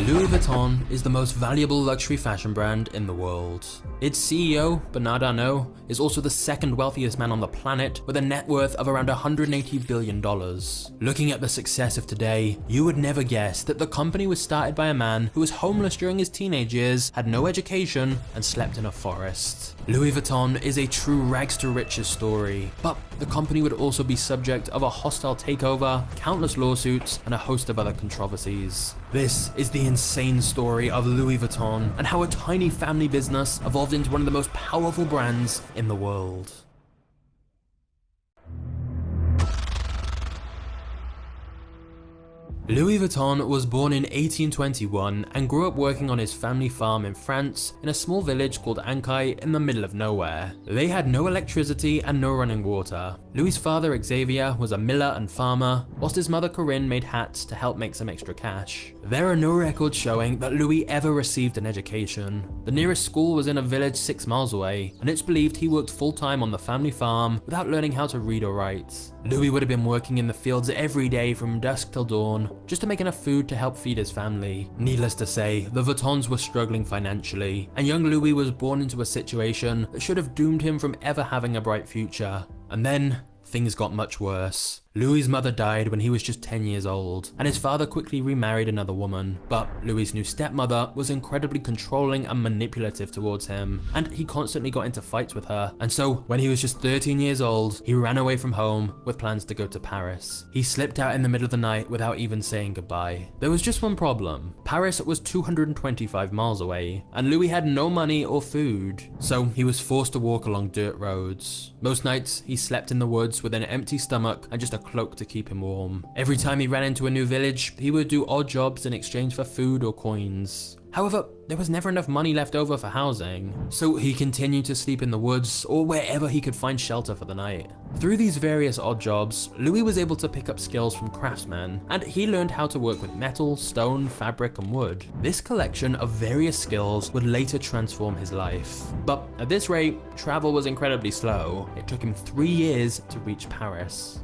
Louis Vuitton is the most valuable luxury fashion brand in the world. Its CEO, Bernard Arnault, is also the second wealthiest man on the planet with a net worth of around $180 billion. Looking at the success of today, you would never guess that the company was started by a man who was homeless during his teenage years, had no education, and slept in a forest. Louis Vuitton is a true rags to riches story, but the company would also be subject of a hostile takeover, countless lawsuits, and a host of other controversies. This is the insane story of Louis Vuitton and how a tiny family business evolved into one of the most powerful brands in the world. Louis Vuitton was born in 1821 and grew up working on his family farm in France in a small village called Ancaille in the middle of nowhere. They had no electricity and no running water. Louis' father Xavier was a miller and farmer, whilst his mother Corinne made hats to help make some extra cash. There are no records showing that Louis ever received an education. The nearest school was in a village 6 miles away, and it's believed he worked full-time on the family farm without learning how to read or write. Louis would have been working in the fields every day from dusk till dawn, just to make enough food to help feed his family. Needless to say, the Vuittons were struggling financially, and young Louis was born into a situation that should have doomed him from ever having a bright future. And then, things got much worse. Louis' mother died when he was just 10 years old, and his father quickly remarried another woman. But Louis' new stepmother was incredibly controlling and manipulative towards him, and he constantly got into fights with her. And so, when he was just 13 years old, he ran away from home with plans to go to Paris. He slipped out in the middle of the night without even saying goodbye. There was just one problem. Paris was 225 miles away, and Louis had no money or food, so he was forced to walk along dirt roads. Most nights, he slept in the woods with an empty stomach and just a cloak to keep him warm. Every time he ran into a new village, he would do odd jobs in exchange for food or coins. However, there was never enough money left over for housing, so he continued to sleep in the woods or wherever he could find shelter for the night. Through these various odd jobs, Louis was able to pick up skills from craftsmen, and he learned how to work with metal, stone, fabric, and wood. This collection of various skills would later transform his life. But at this rate, travel was incredibly slow. It took him 3 years to reach Paris.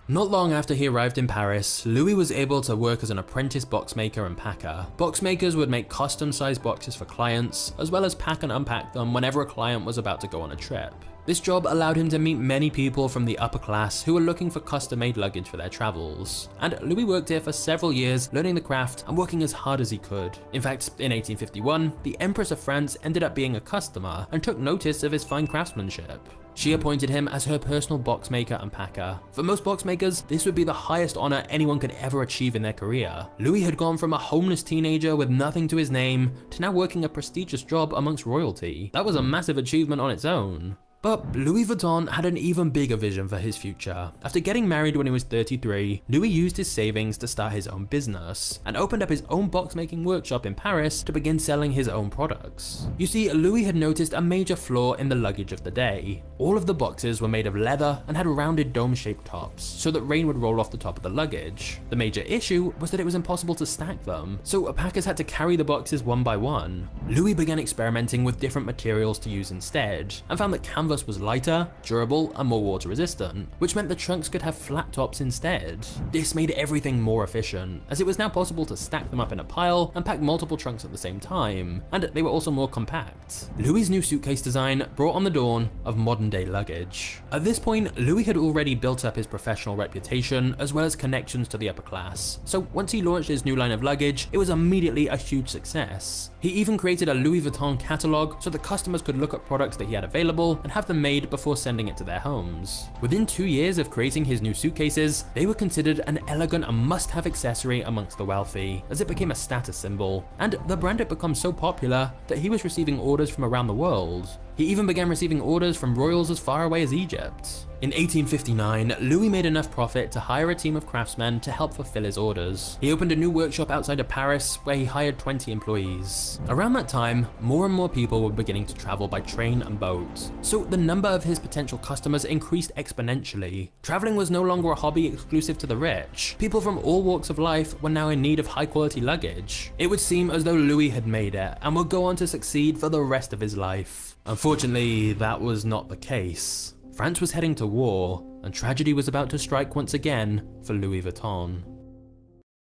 Not long after he arrived in Paris, Louis was able to work as an apprentice boxmaker and packer. Boxmakers would make custom-sized boxes for clients, as well as pack and unpack them whenever a client was about to go on a trip. This job allowed him to meet many people from the upper class who were looking for custom-made luggage for their travels. And Louis worked here for several years, learning the craft and working as hard as he could. In fact, in 1851, the Empress of France ended up being a customer and took notice of his fine craftsmanship. She appointed him as her personal boxmaker and packer. For most boxmakers, this would be the highest honor anyone could ever achieve in their career. Louis had gone from a homeless teenager with nothing to his name to now working a prestigious job amongst royalty. That was a massive achievement on its own. But Louis Vuitton had an even bigger vision for his future. After getting married when he was 33, Louis used his savings to start his own business and opened up his own boxmaking workshop in Paris to begin selling his own products. You see, Louis had noticed a major flaw in the luggage of the day. All of the boxes were made of leather and had rounded dome-shaped tops so that rain would roll off the top of the luggage. The major issue was that it was impossible to stack them, so packers had to carry the boxes one by one. Louis began experimenting with different materials to use instead and found that canvas was lighter, durable, and more water resistant, which meant the trunks could have flat tops instead. This made everything more efficient, as it was now possible to stack them up in a pile and pack multiple trunks at the same time, and they were also more compact. Louis' new suitcase design brought on the dawn of modern-day luggage. At this point, Louis had already built up his professional reputation as well as connections to the upper class, so once he launched his new line of luggage, it was immediately a huge success. He even created a Louis Vuitton catalog so that customers could look at products that he had available and have them made before sending it to their homes. Within 2 years of creating his new suitcases, they were considered an elegant and must-have accessory amongst the wealthy, as it became a status symbol, and the brand had become so popular that he was receiving orders from around the world. He even began receiving orders from royals as far away as Egypt. In 1859, Louis made enough profit to hire a team of craftsmen to help fulfill his orders. He opened a new workshop outside of Paris where he hired 20 employees. Around that time, more and more people were beginning to travel by train and boat, so the number of his potential customers increased exponentially. Traveling was no longer a hobby exclusive to the rich. People from all walks of life were now in need of high-quality luggage. It would seem as though Louis had made it and would go on to succeed for the rest of his life. Unfortunately, that was not the case. France was heading to war, and tragedy was about to strike once again for Louis Vuitton.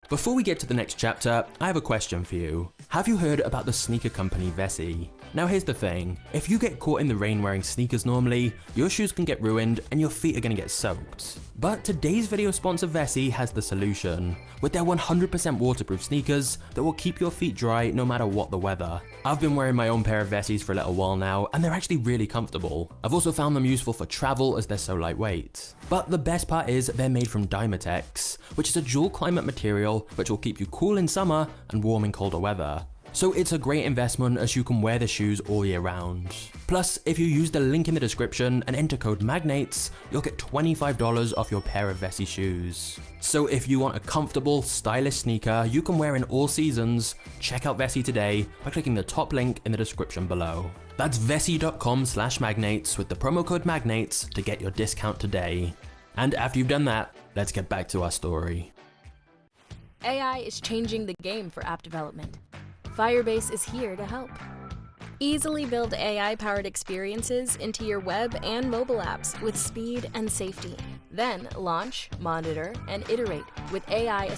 Before we get to the next chapter, I have a question for you. Have you heard about the sneaker company Vessi? Now here's the thing, if you get caught in the rain wearing sneakers normally, your shoes can get ruined and your feet are gonna get soaked. But today's video sponsor Vessi has the solution, with their 100% waterproof sneakers that will keep your feet dry no matter what the weather. I've been wearing my own pair of Vessis for a little while now, and they're actually really comfortable. I've also found them useful for travel as they're so lightweight. But the best part is they're made from Dymatex, which is a dual climate material which will keep you cool in summer and warm in colder weather. So it's a great investment as you can wear the shoes all year round. Plus, if you use the link in the description and enter code MAGNATES, you'll get $25 off your pair of Vessi shoes. So if you want a comfortable, stylish sneaker you can wear in all seasons, check out Vessi today by clicking the top link in the description below. That's vessi.com/magnates with the promo code MAGNATES to get your discount today. And after you've done that, let's get back to our story. AI is changing the game for app development. Firebase is here to help. Easily build AI-powered experiences into your web and mobile apps with speed and safety. Then launch, monitor, and iterate with AI.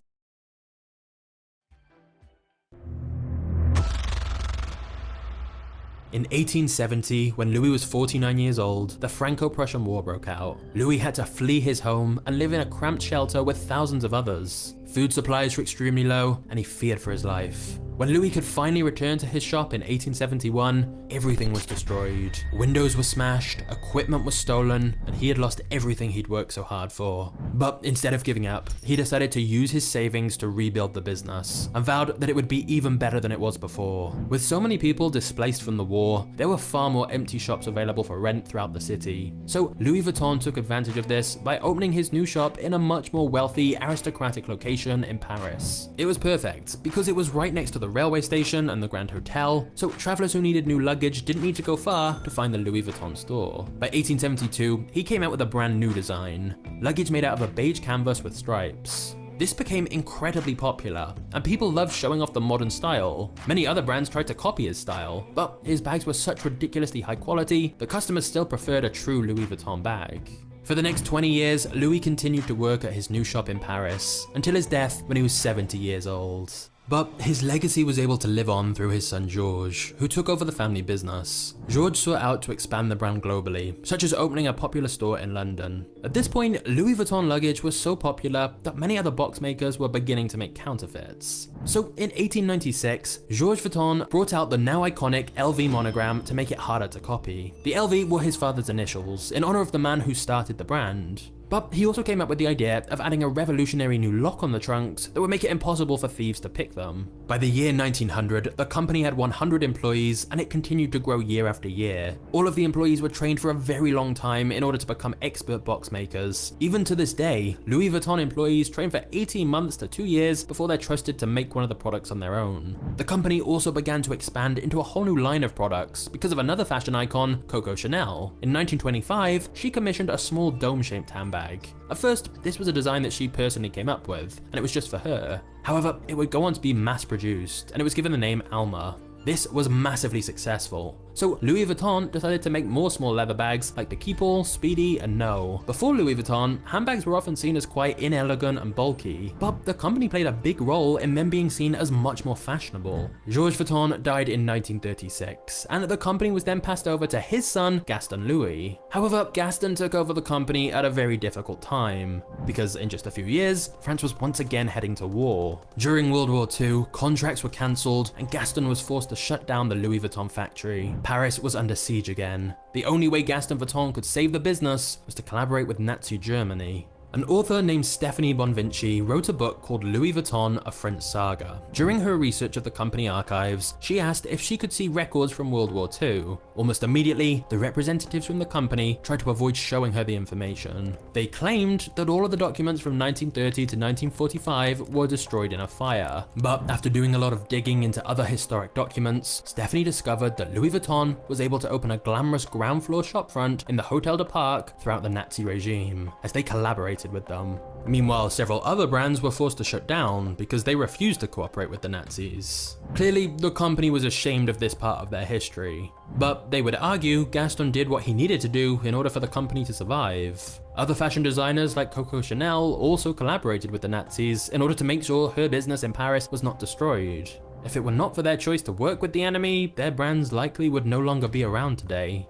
In 1870, when Louis was 49 years old, the Franco-Prussian War broke out. Louis had to flee his home and live in a cramped shelter with thousands of others. Food supplies were extremely low, and he feared for his life. When Louis could finally return to his shop in 1871, everything was destroyed. Windows were smashed, equipment was stolen, and he had lost everything he'd worked so hard for. But instead of giving up, he decided to use his savings to rebuild the business, and vowed that it would be even better than it was before. With so many people displaced from the war, there were far more empty shops available for rent throughout the city. So Louis Vuitton took advantage of this by opening his new shop in a much more wealthy, aristocratic location in Paris. It was perfect, because it was right next to the railway station and the Grand Hotel, so travelers who needed new luggage didn't need to go far to find the Louis Vuitton store. By 1872, he came out with a brand new design, luggage made out of a beige canvas with stripes. This became incredibly popular, and people loved showing off the modern style. Many other brands tried to copy his style, but his bags were such ridiculously high quality that customers still preferred a true Louis Vuitton bag. For the next 20 years, Louis continued to work at his new shop in Paris, until his death when he was 70 years old. But his legacy was able to live on through his son Georges, who took over the family business. Georges sought out to expand the brand globally, such as opening a popular store in London. At this point, Louis Vuitton luggage was so popular that many other box makers were beginning to make counterfeits. So in 1896, Georges Vuitton brought out the now iconic LV monogram to make it harder to copy. The LV were his father's initials, in honor of the man who started the brand. But he also came up with the idea of adding a revolutionary new lock on the trunks that would make it impossible for thieves to pick them. By the year 1900, the company had 100 employees and it continued to grow year after year. All of the employees were trained for a very long time in order to become expert box makers. Even to this day, Louis Vuitton employees train for 18 months to 2 years before they're trusted to make one of the products on their own. The company also began to expand into a whole new line of products because of another fashion icon, Coco Chanel. In 1925, she commissioned a small dome-shaped handbag. At first, this was a design that she personally came up with, and it was just for her. However, it would go on to be mass-produced, and it was given the name Alma. This was massively successful, so Louis Vuitton decided to make more small leather bags like the Keepall, Speedy, and No. Before Louis Vuitton, handbags were often seen as quite inelegant and bulky, but the company played a big role in them being seen as much more fashionable. Georges Vuitton died in 1936, and the company was then passed over to his son, Gaston Louis. However, Gaston took over the company at a very difficult time, because in just a few years, France was once again heading to war. During World War II, contracts were cancelled, and Gaston was forced to shut down the Louis Vuitton factory. Paris was under siege again. The only way Gaston Vuitton could save the business was to collaborate with Nazi Germany. An author named Stephanie Bonvinci wrote a book called Louis Vuitton, A French Saga. During her research of the company archives, she asked if she could see records from World War II. Almost immediately, the representatives from the company tried to avoid showing her the information. They claimed that all of the documents from 1930 to 1945 were destroyed in a fire. But after doing a lot of digging into other historic documents, Stephanie discovered that Louis Vuitton was able to open a glamorous ground floor shopfront in the Hotel de Parc throughout the Nazi regime, as they collaborated cooperated with them. Meanwhile, several other brands were forced to shut down because they refused to cooperate with the Nazis. Clearly, the company was ashamed of this part of their history. But they would argue Gaston did what he needed to do in order for the company to survive. Other fashion designers like Coco Chanel also collaborated with the Nazis in order to make sure her business in Paris was not destroyed. If it were not for their choice to work with the enemy, their brands likely would no longer be around today.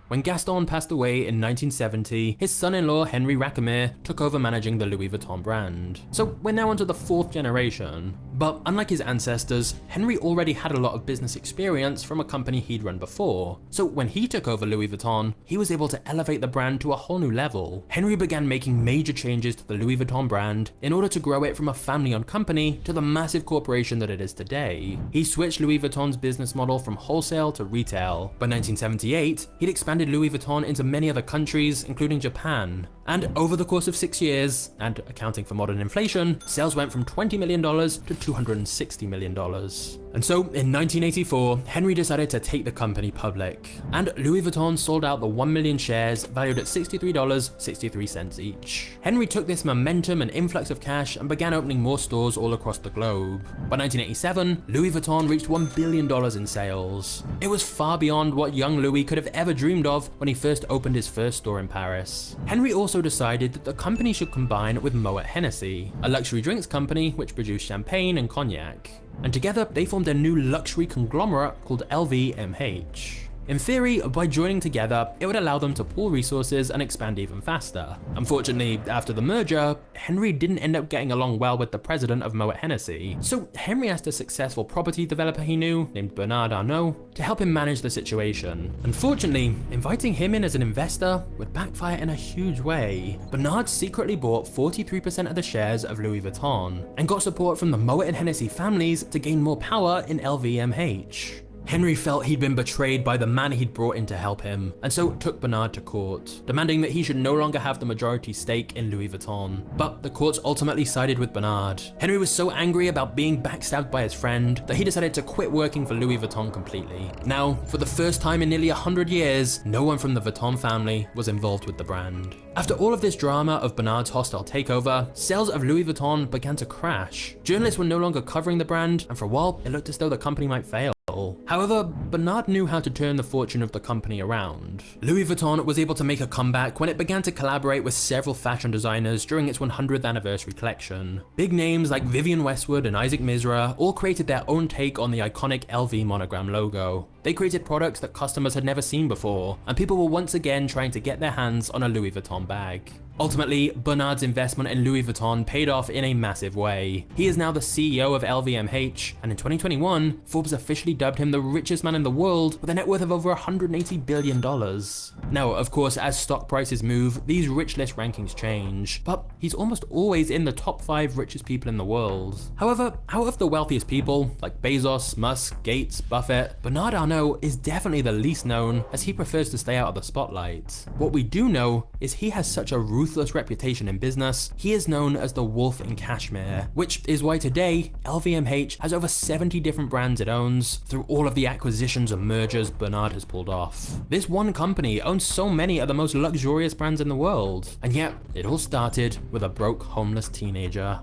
When Gaston passed away in 1970, his son-in-law Henri Racamire took over managing the Louis Vuitton brand. So we're now onto the 4th generation. But unlike his ancestors, Henri already had a lot of business experience from a company he'd run before. So when he took over Louis Vuitton, he was able to elevate the brand to a whole new level. Henri began making major changes to the Louis Vuitton brand in order to grow it from a family-owned company to the massive corporation that it is today. He switched Louis Vuitton's business model from wholesale to retail. By 1978, he'd expanded Louis Vuitton into many other countries, including Japan. And over the course of 6 years, and accounting for modern inflation, sales went from $20 million to $260 million. And so, in 1984, Henri decided to take the company public, and Louis Vuitton sold out the 1 million shares valued at $63.63 each. Henri took this momentum and influx of cash and began opening more stores all across the globe. By 1987, Louis Vuitton reached $1 billion in sales. It was far beyond what young Louis could have ever dreamed of when he first opened his first store in Paris. Henri also decided that the company should combine with Moet Hennessy, a luxury drinks company which produced champagne and cognac. And together, they formed a new luxury conglomerate called LVMH. In theory, by joining together, it would allow them to pool resources and expand even faster. Unfortunately, after the merger, Henri didn't end up getting along well with the president of Moet Hennessy, so Henri asked a successful property developer he knew, named Bernard Arnault, to help him manage the situation. Unfortunately, inviting him in as an investor would backfire in a huge way. Bernard secretly bought 43% of the shares of Louis Vuitton, and got support from the Moet and Hennessy families to gain more power in LVMH. Henri felt he'd been betrayed by the man he'd brought in to help him, and so took Bernard to court, demanding that he should no longer have the majority stake in Louis Vuitton. But the courts ultimately sided with Bernard. Henri was so angry about being backstabbed by his friend that he decided to quit working for Louis Vuitton completely. Now, for the first time in nearly 100 years, no one from the Vuitton family was involved with the brand. After all of this drama of Bernard's hostile takeover, sales of Louis Vuitton began to crash. Journalists were no longer covering the brand, and for a while, it looked as though the company might fail. However, Bernard knew how to turn the fortune of the company around. Louis Vuitton was able to make a comeback when it began to collaborate with several fashion designers during its 100th anniversary collection. Big names like Vivienne Westwood and Isaac Mizrahi all created their own take on the iconic LV monogram logo. They created products that customers had never seen before, and people were once again trying to get their hands on a Louis Vuitton bag. Ultimately, Bernard's investment in Louis Vuitton paid off in a massive way. He is now the CEO of LVMH, and in 2021, Forbes officially dubbed him the richest man in the world with a net worth of over $180 billion. Now, of course, as stock prices move, these rich list rankings change, but he's almost always in the top 5 richest people in the world. However, out of the wealthiest people, like Bezos, Musk, Gates, Buffett, Bernard Arnault is definitely the least known, as he prefers to stay out of the spotlight. What we do know is he has such a ruthless reputation in business. He is known as the Wolf in Cashmere, which is why today LVMH has over 70 different brands it owns through all of the acquisitions and mergers Bernard has pulled off. This one company owns so many of the most luxurious brands in the world, and yet it all started with a broke homeless teenager.